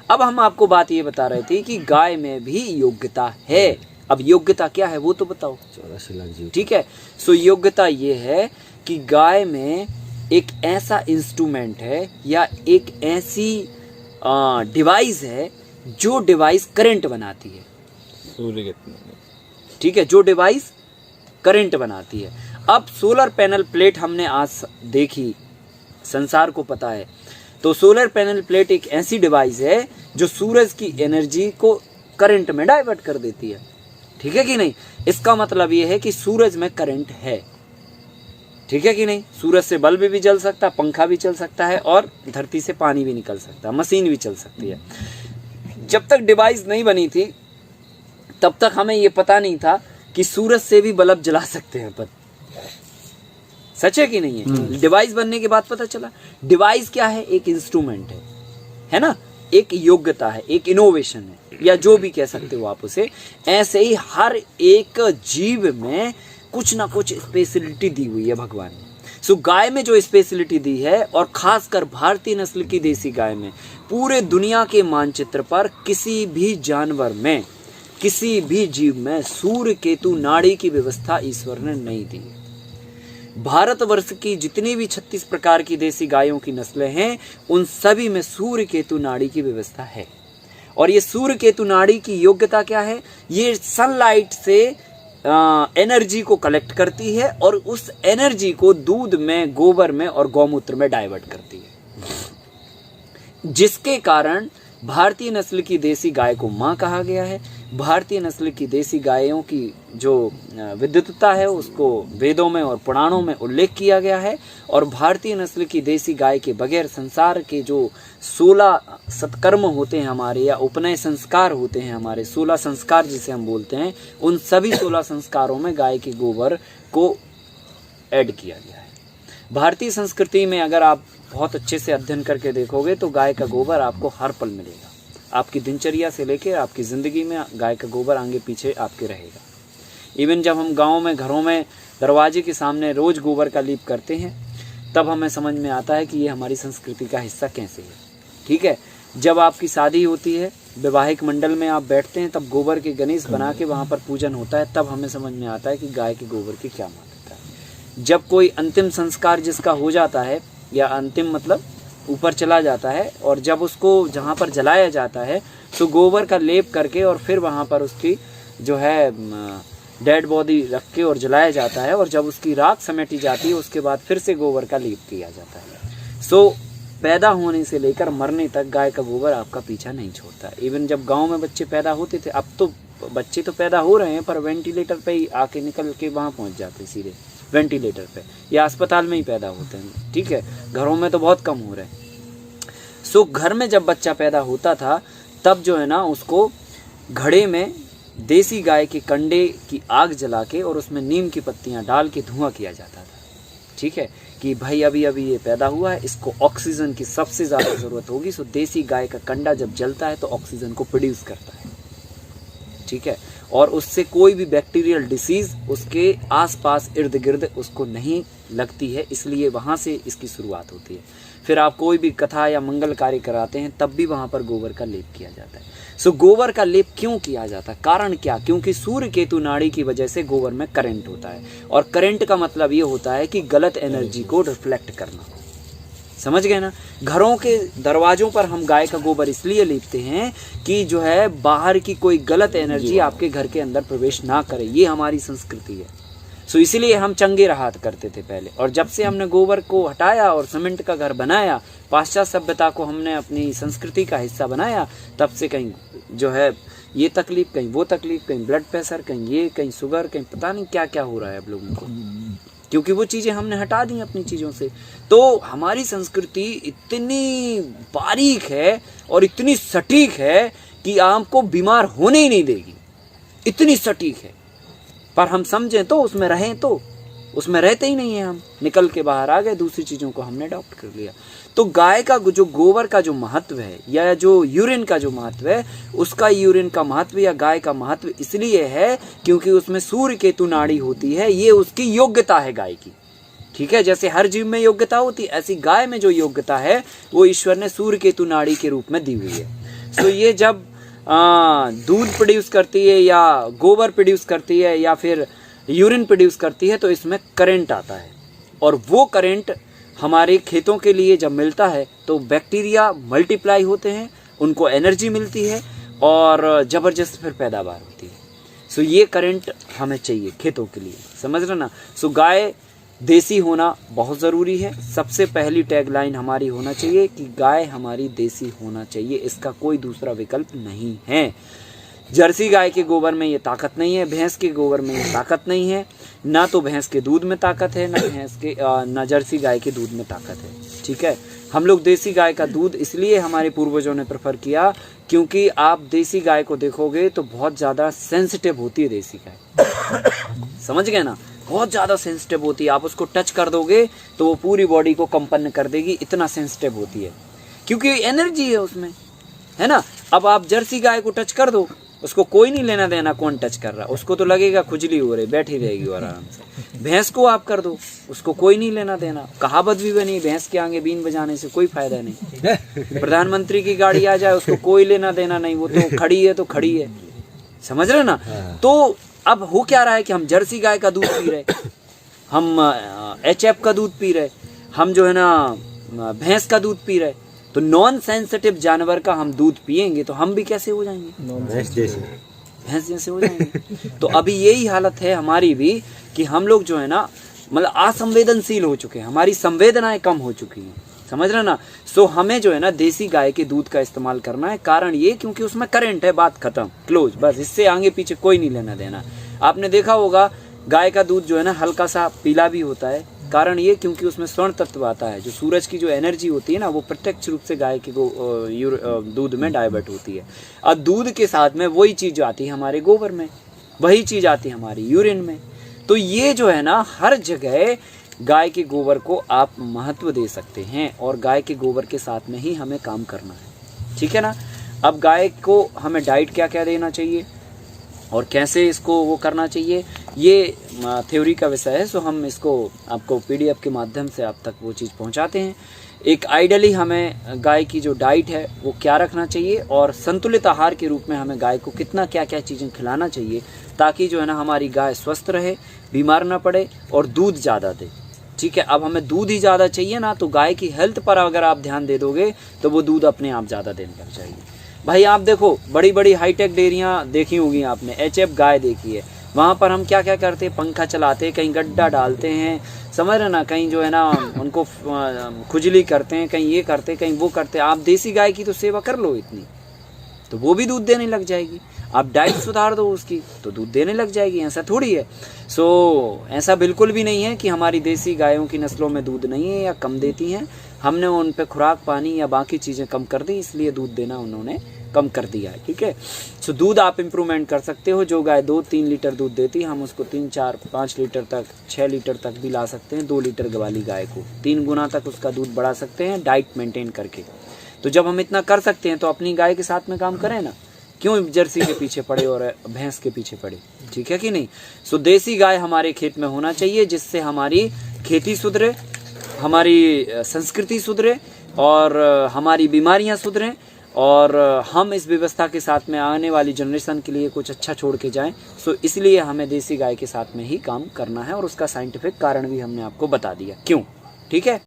अब हम आपको बात ये बता रहे थे कि गाय में भी योग्यता है। अब योग्यता क्या है वो तो बताओ। 84 लाख जीव। ठीक है, सो योग्यता ये है कि गाय में एक ऐसा इंस्ट्रूमेंट है या एक ऐसी डिवाइस है जो डिवाइस करंट बनाती है। सूर्य के, ठीक है, जो डिवाइस करंट बनाती है। अब सोलर पैनल प्लेट हमने आज देखी, संसार को पता है, तो सोलर पैनल प्लेट एक ऐसी डिवाइस है जो सूरज की एनर्जी को करंट में डाइवर्ट कर देती है। ठीक है कि नहीं? इसका मतलब ये है कि सूरज में करंट है। ठीक है कि नहीं? सूरज से बल्ब भी जल सकता है, पंखा भी चल सकता है और धरती से पानी भी निकल सकता है, मशीन भी चल सकती है। जब तक डिवाइस नहीं बनी थी तब तक हमें ये पता नहीं था कि सूरज से भी बल्ब जला सकते हैं अपन। सच है कि नहीं है? डिवाइस बनने के बाद पता चला। डिवाइस क्या है? एक इंस्ट्रूमेंट है ना, एक योग्यता है, एक इनोवेशन है, या जो भी कह सकते हो आप उसे। ऐसे ही हर एक जीव में कुछ ना कुछ स्पेशलिटी दी हुई है भगवान ने। सो गाय में जो स्पेशलिटी दी है, और खासकर भारतीय नस्ल की देसी गाय में, पूरे दुनिया के मानचित्र पर किसी भी जानवर में, किसी भी जीव में सूर्य केतु नाड़ी की व्यवस्था ईश्वर ने नहीं दी। भारतवर्ष की जितनी भी 36 प्रकार की देसी गायों की नस्लें हैं, उन सभी में सूर्य केतु नाड़ी की व्यवस्था है। और ये सूर्य केतु नाड़ी की योग्यता क्या है? ये सनलाइट से एनर्जी को कलेक्ट करती है और उस एनर्जी को दूध में, गोबर में और गौमूत्र में डाइवर्ट करती है, जिसके कारण भारतीय नस्ल की देसी गाय को मां कहा गया है। भारतीय नस्ल की देसी गायों की जो विद्युतता है उसको वेदों में और पुराणों में उल्लेख किया गया है। और भारतीय नस्ल की देसी गाय के बगैर संसार के जो 16 सत्कर्म होते हैं हमारे, या उपनय संस्कार होते हैं हमारे, 16 संस्कार जिसे हम बोलते हैं, उन सभी 16 संस्कारों में गाय के गोबर को ऐड किया गया है। भारतीय संस्कृति में अगर आप बहुत अच्छे से अध्ययन करके देखोगे तो गाय का गोबर आपको हर पल मिलेगा। आपकी दिनचर्या से लेकर आपकी ज़िंदगी में गाय का गोबर आगे पीछे आपके रहेगा। इवन जब हम गाँव में, घरों में, दरवाजे के सामने रोज़ गोबर का लीप करते हैं, तब हमें समझ में आता है कि ये हमारी संस्कृति का हिस्सा कैसे है। ठीक है, जब आपकी शादी होती है, वैवाहिक मंडल में आप बैठते हैं, तब गोबर के गणेश बना के वहाँ पर पूजन होता है, तब हमें समझ में आता है कि गाय के गोबर की क्या महत्वता है। जब कोई अंतिम संस्कार जिसका हो जाता है, या अंतिम मतलब ऊपर चला जाता है, और जब उसको जहाँ पर जलाया जाता है तो गोबर का लेप करके और फिर वहाँ पर उसकी जो है डेड बॉडी रख के और जलाया जाता है, और जब उसकी राख समेटी जाती है उसके बाद फिर से गोबर का लेप किया जाता है। सो पैदा होने से लेकर मरने तक गाय का गोबर आपका पीछा नहीं छोड़ता। इवन जब गाँव में बच्चे पैदा होते थे, अब तो बच्चे तो पैदा हो रहे हैं पर वेंटिलेटर पे ही आके निकल के वहाँ पहुँच जाते, सीधे वेंटिलेटर पे, या अस्पताल में ही पैदा होते हैं। ठीक है, घरों में तो बहुत कम हो रहे हैं। सो घर में जब बच्चा पैदा होता था तब जो है ना, उसको घड़े में देसी गाय के कंडे की आग जला के और उसमें नीम की पत्तियां डाल के धुआं किया जाता था। ठीक है, कि भाई अभी अभी ये पैदा हुआ है, इसको ऑक्सीजन की सबसे ज़्यादा ज़रूरत होगी। सो देसी गाय का कंडा जब जलता है तो ऑक्सीजन को प्रोड्यूस करता है। ठीक है, और उससे कोई भी बैक्टीरियल डिसीज़ उसके आसपास इर्द गिर्द उसको नहीं लगती है, इसलिए वहाँ से इसकी शुरुआत होती है। फिर आप कोई भी कथा या मंगल कार्य कराते हैं तब भी वहाँ पर गोबर का लेप किया जाता है। सो गोबर का लेप क्यों किया जाता है? कारण क्या? क्योंकि सूर्य केतु नाड़ी की वजह से गोबर में करंट होता है, और करंट का मतलब ये होता है कि गलत एनर्जी को रिफ्लेक्ट करना। समझ गए ना? घरों के दरवाजों पर हम गाय का गोबर इसलिए लीपते हैं कि जो है बाहर की कोई गलत एनर्जी आपके घर के अंदर प्रवेश ना करे। ये हमारी संस्कृति है। सो इसीलिए हम चंगे रहा करते थे पहले, और जब से हमने गोबर को हटाया और सीमेंट का घर बनाया, पाश्चात्य सभ्यता को हमने अपनी संस्कृति का हिस्सा बनाया, तब से कहीं जो है ये तकलीफ, कहीं वो तकलीफ, कहीं ब्लड प्रेशर, कहीं ये, कहीं शुगर, कहीं पता नहीं क्या क्या हो रहा है अब लोगों को, क्योंकि वो चीज़ें हमने हटा दी अपनी चीज़ों से। तो हमारी संस्कृति इतनी बारीक है और इतनी सटीक है कि आपको बीमार होने ही नहीं देगी, इतनी सटीक है। पर हम समझें तो, उसमें रहें तो, उसमें रहते ही नहीं हैं। हम निकल के बाहर आ गए, दूसरी चीज़ों को हमने अडॉप्ट कर लिया। तो गाय का जो गोबर का जो महत्व है, या जो यूरिन का जो महत्व है, उसका यूरिन का महत्व या गाय का महत्व इसलिए है क्योंकि उसमें सूर्य केतु नाड़ी होती है। ये उसकी योग्यता है गाय की। ठीक है, जैसे हर जीव में योग्यता होती है, ऐसी गाय में जो योग्यता है वो ईश्वर ने सूर्य केतु नाड़ी के रूप में दी हुई है। सो ये जब दूध प्रोड्यूस करती है या गोबर प्रोड्यूस करती है या फिर यूरिन प्रोड्यूस करती है तो इसमें करंट आता है, और वो करंट हमारे खेतों के लिए जब मिलता है तो बैक्टीरिया मल्टीप्लाई होते हैं, उनको एनर्जी मिलती है और ज़बरदस्त फिर पैदावार होती है। सो ये करंट हमें चाहिए खेतों के लिए, समझ रहे ना। सो गाय देसी होना बहुत ज़रूरी है। सबसे पहली टैगलाइन हमारी होना चाहिए कि गाय हमारी देसी होना चाहिए, इसका कोई दूसरा विकल्प नहीं है। जर्सी गाय के गोबर में ये ताकत नहीं है, भैंस के गोबर में ये ताकत नहीं है, ना तो भैंस के दूध में ताकत है, ना जर्सी गाय के दूध में ताकत है। ठीक है, हम लोग देसी गाय का दूध इसलिए हमारे पूर्वजों ने प्रेफर किया क्योंकि आप देसी गाय को देखोगे तो बहुत ज़्यादा सेंसिटिव होती है देसी गाय, समझ गए ना, बहुत ज़्यादा सेंसिटिव होती है। आप उसको टच कर दोगे तो वो पूरी बॉडी को कंपन कर देगी, इतना सेंसिटिव होती है क्योंकि एनर्जी है उसमें, है ना। अब आप जर्सी गाय को टच कर दो, उसको कोई नहीं लेना देना कौन टच कर रहा, उसको तो लगेगा खुजली हो रही, बैठी रहेगी और आराम से। भैंस को आप कर दो, उसको कोई नहीं लेना देना। कहावत भी बनी, भैंस के आगे बीन बजाने से कोई फायदा नहीं। प्रधानमंत्री की गाड़ी आ जाए उसको कोई लेना देना नहीं, वो तो खड़ी है तो खड़ी है, समझ रहे ना। तो अब हो क्या रहा है कि हम जर्सी गाय का दूध पी रहे, हम HF का दूध पी रहे, हम जो है ना भैंस का दूध पी रहे, तो नॉन सेंसिटिव जानवर का हम दूध पिएंगे तो हम भी कैसे हो जाएंगे, भैंस जैसे हो जाएंगे। तो अभी यही हालत है हमारी भी कि हम लोग जो है ना मतलब असंवेदनशील हो चुके हैं, हमारी संवेदनाएं कम हो चुकी हैं, समझ रहे ना। सो हमें जो है ना देसी गाय के दूध का इस्तेमाल करना है। कारण ये क्योंकि उसमें करंट है, बात खत्म, क्लोज, बस इससे आगे पीछे कोई नहीं लेना देना। आपने देखा होगा गाय का दूध जो है ना हल्का सा पीला भी होता है, कारण ये क्योंकि उसमें स्वर्ण तत्व आता है, जो सूरज की जो एनर्जी होती है ना वो प्रत्यक्ष रूप से गाय के दूध में डाइवर्ट होती है। और दूध के साथ में वही चीज़ आती है हमारे गोबर में, वही चीज़ आती है हमारी यूरिन में। तो ये जो है ना हर जगह गाय के गोबर को आप महत्व दे सकते हैं और गाय के गोबर के साथ में ही हमें काम करना है, ठीक है ना। अब गाय को हमें डाइट क्या क्या देना चाहिए और कैसे इसको वो करना चाहिए, ये थ्योरी का विषय है। सो हम इसको आपको PDF के माध्यम से आप तक वो चीज़ पहुंचाते हैं। एक आइडियली हमें गाय की जो डाइट है वो क्या रखना चाहिए और संतुलित आहार के रूप में हमें गाय को कितना क्या क्या चीज़ें खिलाना चाहिए ताकि जो है ना हमारी गाय स्वस्थ रहे, बीमार ना पड़े और दूध ज़्यादा दे। ठीक है, अब हमें दूध ही ज़्यादा चाहिए ना, तो गाय की हेल्थ पर अगर आप ध्यान दे दोगे तो वो दूध अपने आप ज़्यादा देने लग जाएगी। भाई आप देखो बड़ी बड़ी हाईटेक डेयरियाँ देखी होगी आपने, HF गाय देखी है, वहाँ पर हम क्या क्या करते हैं, पंखा चलाते हैं, कहीं गड्ढा डालते हैं, समझ रहे ना, कहीं जो है ना उनको खुजली करते हैं, कहीं ये करते हैं, कहीं वो करते हैं। आप देसी गाय की तो सेवा कर लो इतनी, तो वो भी दूध देने लग जाएगी। आप डाइट सुधार दो उसकी तो दूध देने लग जाएगी, ऐसा थोड़ी है। सो ऐसा बिल्कुल भी नहीं है कि हमारी देसी गायों की नस्लों में दूध नहीं है या कम देती हैं, हमने उन पे खुराक पानी या बाकी चीज़ें कम कर दी, इसलिए दूध देना उन्होंने कम कर दिया है, ठीक है। सो दूध आप इम्प्रूवमेंट कर सकते हो। जो गाय 2-3 लीटर दूध देती है हम उसको 3-4-5 लीटर तक 6 लीटर तक भी ला सकते हैं। 2 लीटर वाली गाय को 3 गुना तक उसका दूध बढ़ा सकते हैं डाइट मेंटेन करके। तो जब हम इतना कर सकते हैं तो अपनी गाय के साथ में काम करें ना, क्यों जर्सी के पीछे पड़े और भैंस के पीछे पड़े, ठीक है कि नहीं। सो देसी गाय हमारे खेत में होना चाहिए जिससे हमारी खेती सुधरे, हमारी संस्कृति सुधरे और हमारी बीमारियां सुधरें और हम इस व्यवस्था के साथ में आने वाली जनरेशन के लिए कुछ अच्छा छोड़ के जाएं। सो इसलिए हमें देसी गाय के साथ में ही काम करना है और उसका साइंटिफिक कारण भी हमने आपको बता दिया क्यों, ठीक है।